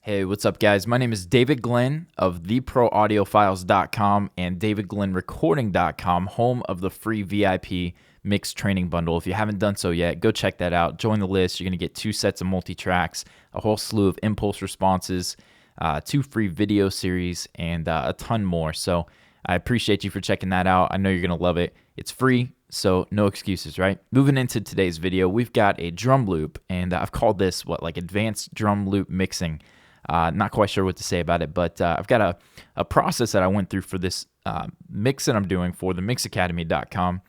Hey, what's up, guys? My name is David Glenn of theproaudiofiles.com and davidglennrecording.com, home of the free VIP mixed training bundle. If you haven't done so yet, go check that out. Join the list. You're going to get 2 sets of multi-tracks, a whole slew of impulse responses, 2 free video series, and a ton more. So I appreciate you for checking that out. I know you're going to love it. It's free, so no excuses, right? Moving into today's video, we've got a drum loop, and I've called this, advanced drum loop mixing. Not quite sure what to say about it, but I've got a process that I went through for this mix that I'm doing for the mixacademy.com,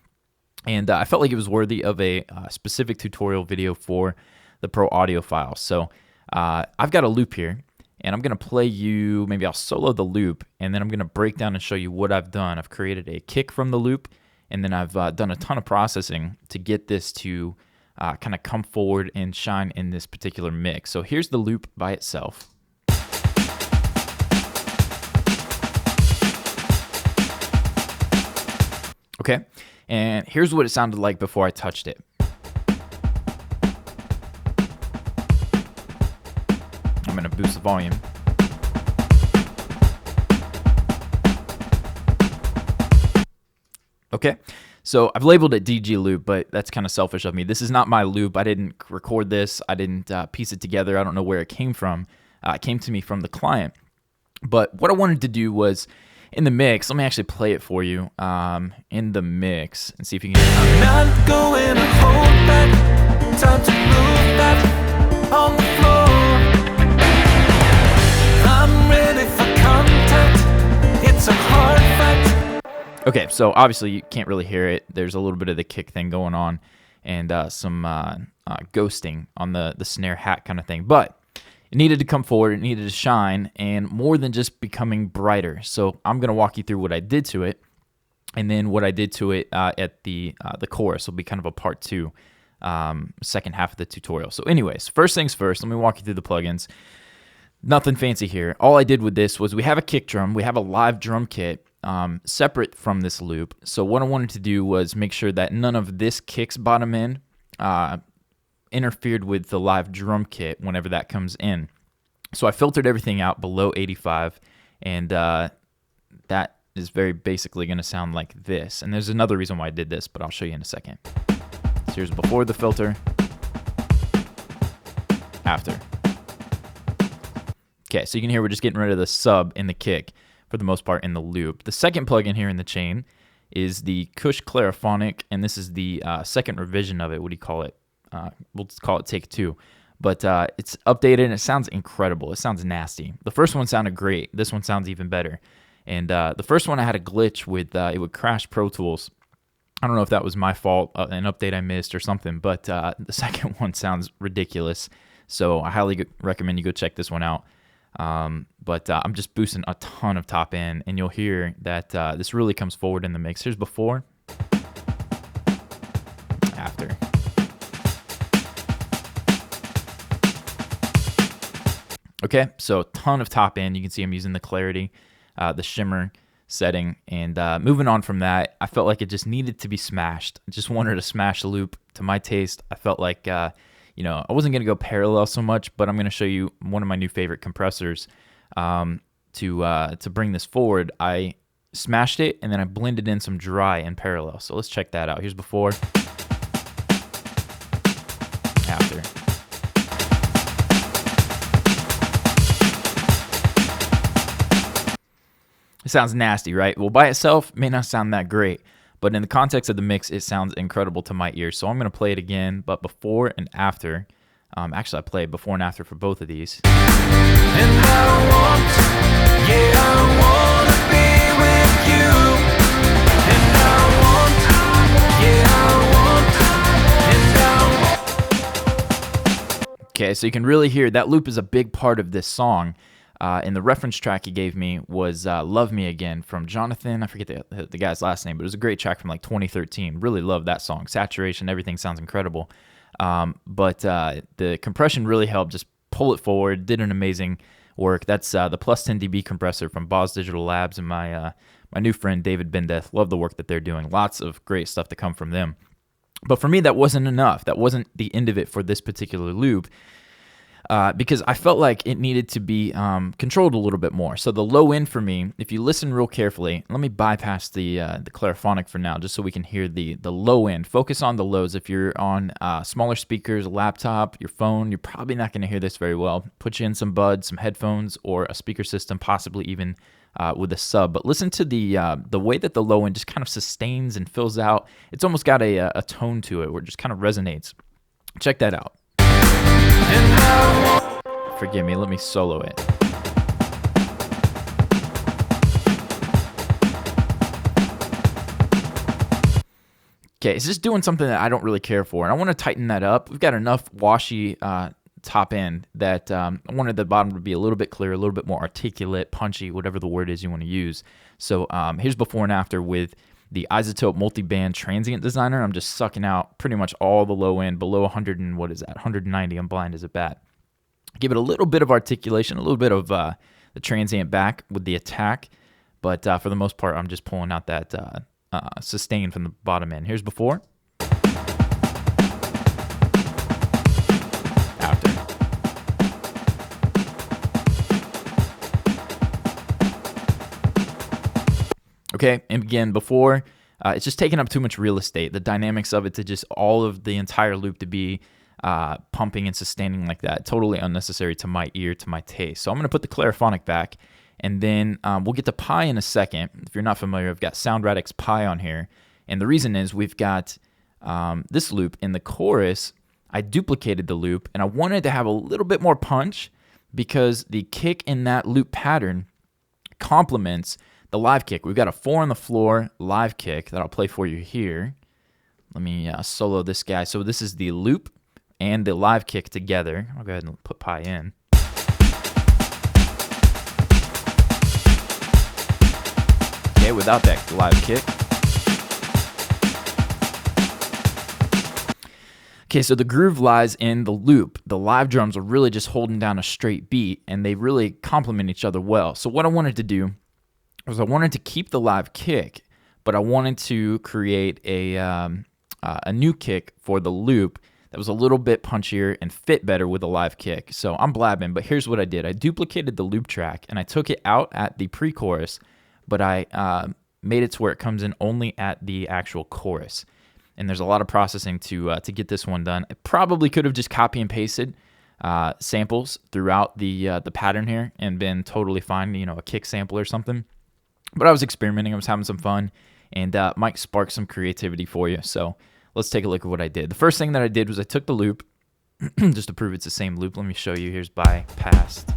and I felt like it was worthy of a specific tutorial video for the Pro Audiophile. So I've got a loop here, and I'm going to play you, maybe I'll solo the loop, and then I'm going to break down and show you what I've done. I've created a kick from the loop, and then I've done a ton of processing to get this to kind of come forward and shine in this particular mix. So here's the loop by itself. Okay, and here's what it sounded like before I touched it. I'm going to boost the volume. Okay, so I've labeled it DG loop, but that's kind of selfish of me. This is not my loop. I didn't record this. I didn't piece it together. I don't know where it came from. It came to me from the client. But what I wanted to do was, in the mix, let me actually play it for you in the mix and see if you can hear it. I'm not going to hold back. Time to move back on the floor. I'm ready for contact. It's a hard fight. Okay, so obviously you can't really hear it. There's a little bit of the kick thing going on and some ghosting on the snare hat kind of thing. But it needed to come forward, it needed to shine, and more than just becoming brighter. So I'm going to walk you through what I did to it, and then what I did to it at the chorus will be kind of a part 2, second half of the tutorial. So anyways, first things first, let me walk you through the plugins. Nothing fancy here. All I did with this was we have a kick drum, we have a live drum kit separate from this loop. So what I wanted to do was make sure that none of this kick's bottom end interfered with the live drum kit whenever that comes in. So I filtered everything out below 85, and that is very basically going to sound like this. And there's another reason why I did this, but I'll show you in a second. So here's before the filter, after. Okay, so you can hear we're just getting rid of the sub in the kick for the most part in the loop. The second plugin here in the chain is the Cush Clariphonic, and this is the second revision of it. What do you call it? We'll just call it take 2, but it's updated and it sounds incredible. It sounds nasty. The first one sounded great. This one sounds even better. And the first one I had a glitch with, it would crash Pro Tools. I don't know if that was my fault, an update I missed or something, but the second one sounds ridiculous. So I highly recommend you go check this one out. But I'm just boosting a ton of top end, and you'll hear that this really comes forward in the mix. Here's before, after. Okay, so a ton of top end. You can see I'm using the clarity, the shimmer setting, and moving on from that, I felt like it just needed to be smashed. I just wanted to smash the loop to my taste. I felt like, I wasn't going to go parallel so much, but I'm going to show you one of my new favorite compressors to bring this forward. I smashed it, and then I blended in some dry and parallel. So let's check that out. Here's before, after. It sounds nasty, right? Well, by itself, it may not sound that great, but in the context of the mix, it sounds incredible to my ears. So I'm going to play it again, but before and after. Actually, I played before and after for both of these. And I want to be with you. And I want. Okay, so you can really hear that loop is a big part of this song. And the reference track he gave me was Love Me Again from Jonathan. I forget the guy's last name, but it was a great track from like 2013. Really love that song. Saturation, everything sounds incredible. But the compression really helped just pull it forward, did an amazing work. That's the Plus 10 dB compressor from Boz Digital Labs and my new friend David Bendeth. Love the work that they're doing. Lots of great stuff to come from them. But for me, that wasn't enough. That wasn't the end of it for this particular loop. because I felt like it needed to be controlled a little bit more. So the low end for me, if you listen real carefully, let me bypass the clariphonic for now, just so we can hear the low end. Focus on the lows. If you're on smaller speakers, a laptop, your phone, you're probably not going to hear this very well. Put you in some buds, some headphones, or a speaker system, possibly even with a sub. But listen to the way that the low end just kind of sustains and fills out. It's almost got a tone to it where it just kind of resonates. Check that out. Forgive me, let me solo it. Okay, it's just doing something that I don't really care for, and I want to tighten that up. We've got enough washy top end that I wanted the bottom to be a little bit clearer, a little bit more articulate, punchy, whatever the word is you want to use. So here's before and after with the Isotope Multi-Band Transient Designer. I'm just sucking out pretty much all the low end, below 100 and what is that, 190. I'm blind as a bat. Give it a little bit of articulation, a little bit of the transient back with the attack, but for the most part, I'm just pulling out that sustain from the bottom end. Here's before. After. Okay, and again, before, it's just taking up too much real estate. The dynamics of it to just all of the entire loop to be pumping and sustaining like that, totally unnecessary to my ear, to my taste. So I'm going to put the clariphonic back, and then we'll get to pi in a second. If you're not familiar, I've got Sound Radix Pi on here, and the reason is we've got this loop in the chorus. I duplicated the loop, and I wanted to have a little bit more punch because the kick in that loop pattern complements the live kick. We've got a 4 on the floor live kick that I'll play for you here. Let me solo this guy. So this is the loop and the live kick together. I'll go ahead and put pi in. Okay, without that live kick. Okay, so the groove lies in the loop. The live drums are really just holding down a straight beat, and they really complement each other well. So what I wanted to do was I wanted to keep the live kick, but I wanted to create a new kick for the loop that was a little bit punchier and fit better with a live kick. So I'm blabbing, but here's what I did. I duplicated the loop track, and I took it out at the pre-chorus, but I made it to where it comes in only at the actual chorus. And there's a lot of processing to get this one done. I probably could have just copy and pasted samples throughout the pattern here and been totally fine, a kick sample or something. But I was experimenting, I was having some fun, and might spark some creativity for you. So let's take a look at what I did. The first thing that I did was I took the loop, just to prove it's the same loop. Let me show you. Here's bypassed.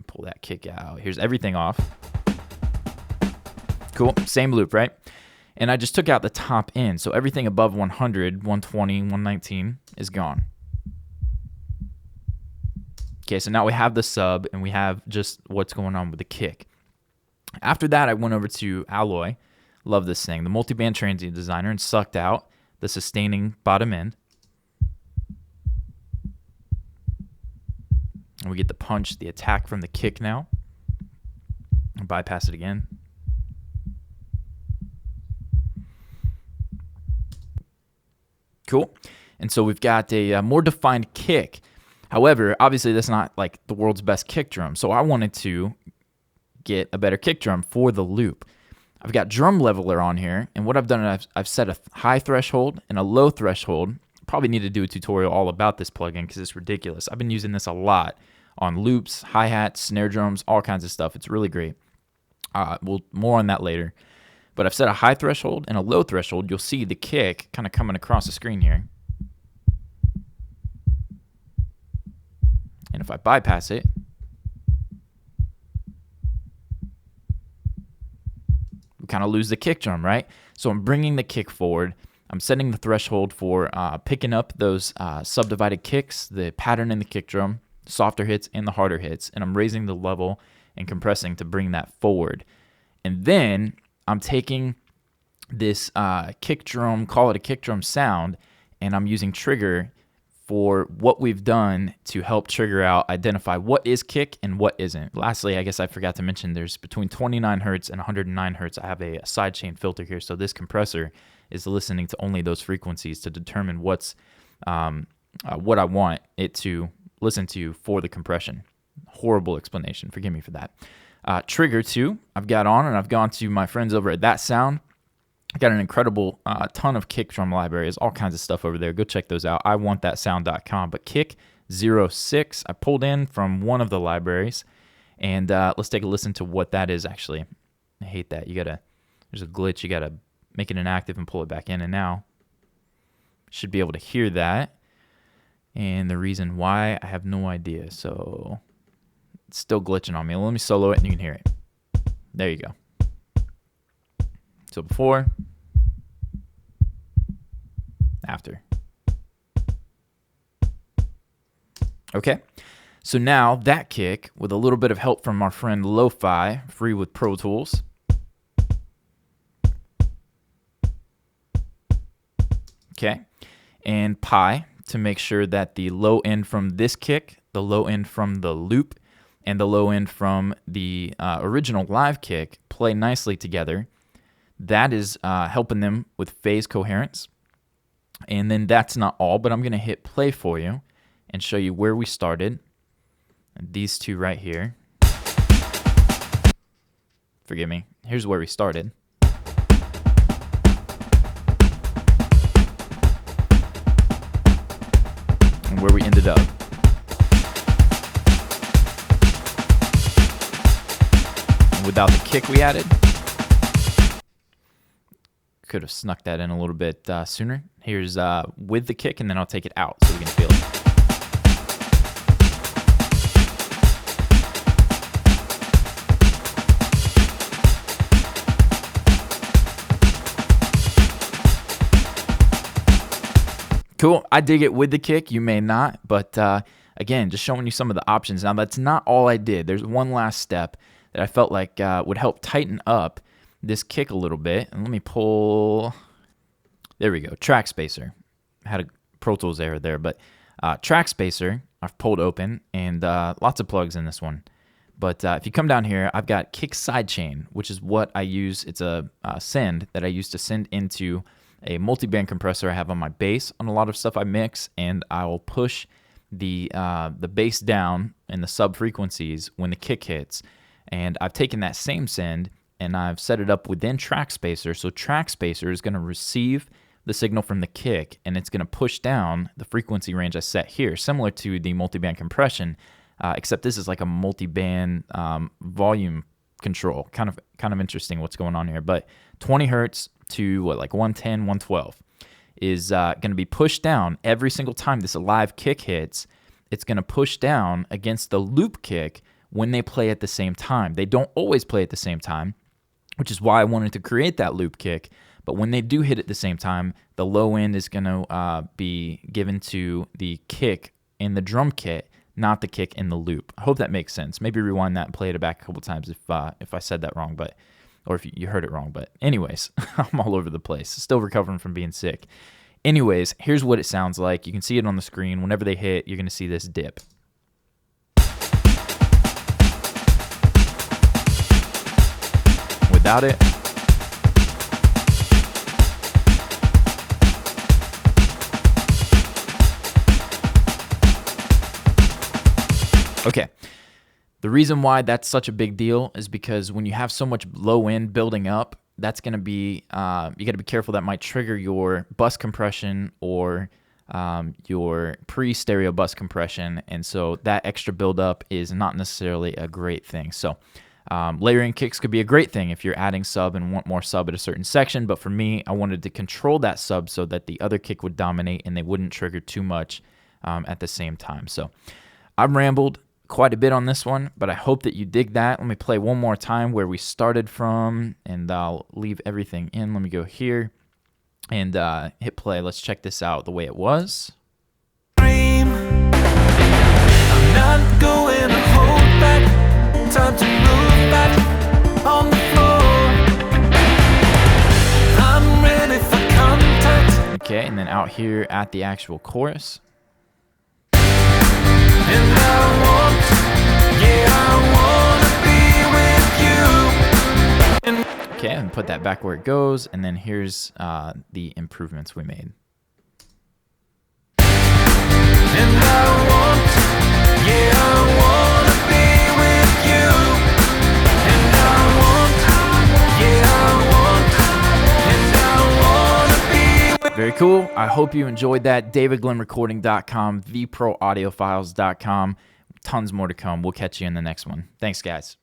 Pull that kick out. Here's everything off. Cool, same loop, right? And I just took out the top end, so everything above 100, 120, 119 is gone. Okay, so now we have the sub, and we have just what's going on with the kick. After that, I went over to Alloy. Love this thing. The Multi-Band Transient Designer, and sucked out the sustaining bottom end. And we get the punch, the attack from the kick now. I'll bypass it again. Cool. And so we've got a more defined kick. However, obviously that's not like the world's best kick drum. So I wanted to get a better kick drum for the loop. I've got drum leveler on here, and what I've done is I've set a high threshold and a low threshold. Probably need to do a tutorial all about this plugin because it's ridiculous. I've been using this a lot on loops, hi-hats, snare drums, all kinds of stuff. It's really great. More on that later. But I've set a high threshold and a low threshold. You'll see the kick kind of coming across the screen here. And if I bypass it, we kind of lose the kick drum, right? So I'm bringing the kick forward. I'm setting the threshold for picking up those subdivided kicks, the pattern in the kick drum, softer hits and the harder hits, and I'm raising the level and compressing to bring that forward. And then I'm taking this kick drum, call it a kick drum sound, and I'm using trigger for what we've done to help trigger out, identify what is kick and what isn't. Lastly, I guess I forgot to mention there's between 29 hertz and 109 hertz. I have a sidechain filter here, so this compressor is listening to only those frequencies to determine what's what I want it to listen to for the compression. Horrible explanation. Forgive me for that. Trigger 2, I've got on, and I've gone to my friends over at That Sound. I got an incredible ton of kick drum libraries, all kinds of stuff over there. Go check those out. iwantthatsound.com. But kick 06, I pulled in from one of the libraries, and let's take a listen to what that is actually. I hate that. There's a glitch. You gotta make it inactive and pull it back in, and now should be able to hear that. And the reason why, I have no idea. So it's still glitching on me. Well, let me solo it and you can hear it. There you go. So before, after. Okay. So now that kick, with a little bit of help from our friend Lo-Fi, free with Pro Tools. Okay. And pi, to make sure that the low end from this kick, the low end from the loop, and the low end from the original live kick play nicely together. That is helping them with phase coherence. And then that's not all, but I'm going to hit play for you and show you where we started. And these two right here. Forgive me. Here's where we started. And where we ended up. And without the kick we added, could have snuck that in a little bit sooner. Here's with the kick, and then I'll take it out so we can feel it. Cool. I dig it with the kick. You may not, but again, just showing you some of the options. Now, that's not all I did. There's one last step that I felt like would help tighten up this kick a little bit. And let me pull. There we go. Track spacer. I had a Pro Tools error there, but track spacer I've pulled open, and lots of plugs in this one. But if you come down here, I've got kick sidechain, which is what I use. It's a send that I use to send into a multi-band compressor I have on my bass on a lot of stuff I mix, and I will push the bass down in the sub frequencies when the kick hits. And I've taken that same send and I've set it up within track spacer. So track spacer is going to receive the signal from the kick, and it's going to push down the frequency range I set here, similar to the multi-band compression, except this is like a multi-band volume control. Kind of interesting what's going on here. But 20 hertz to like 110, 112 is going to be pushed down every single time this live kick hits. It's going to push down against the loop kick when they play at the same time. They don't always play at the same time, which is why I wanted to create that loop kick. But when they do hit at the same time, the low end is going to be given to the kick in the drum kit, not the kick in the loop. I hope that makes sense. Maybe rewind that and play it back a couple times if I said that wrong, or if you heard it wrong. But anyways, I'm all over the place. Still recovering from being sick. Anyways, here's what it sounds like. You can see it on the screen. Whenever they hit, you're going to see this dip. Without it, okay. The reason why that's such a big deal is because when you have so much low end building up, that's going to be, you got to be careful. That might trigger your bus compression or your pre-stereo bus compression. And so that extra buildup is not necessarily a great thing. So layering kicks could be a great thing if you're adding sub and want more sub at a certain section. But for me, I wanted to control that sub so that the other kick would dominate and they wouldn't trigger too much at the same time. So I've rambled quite a bit on this one, but I hope that you dig that. Let me play one more time where we started from, and I'll leave everything in. Let me go here and hit play. Let's check this out the way it was. I'm not going to hold back. Time to move back on the floor. I'm ready for contact. Okay, and then out here at the actual chorus. And I want to be with you. Okay, and put that back where it goes, and then here's the improvements we made. And I want Very cool. I hope you enjoyed that. DavidGlennRecording.com, theproaudiofiles.com. Tons more to come. We'll catch you in the next one. Thanks, guys.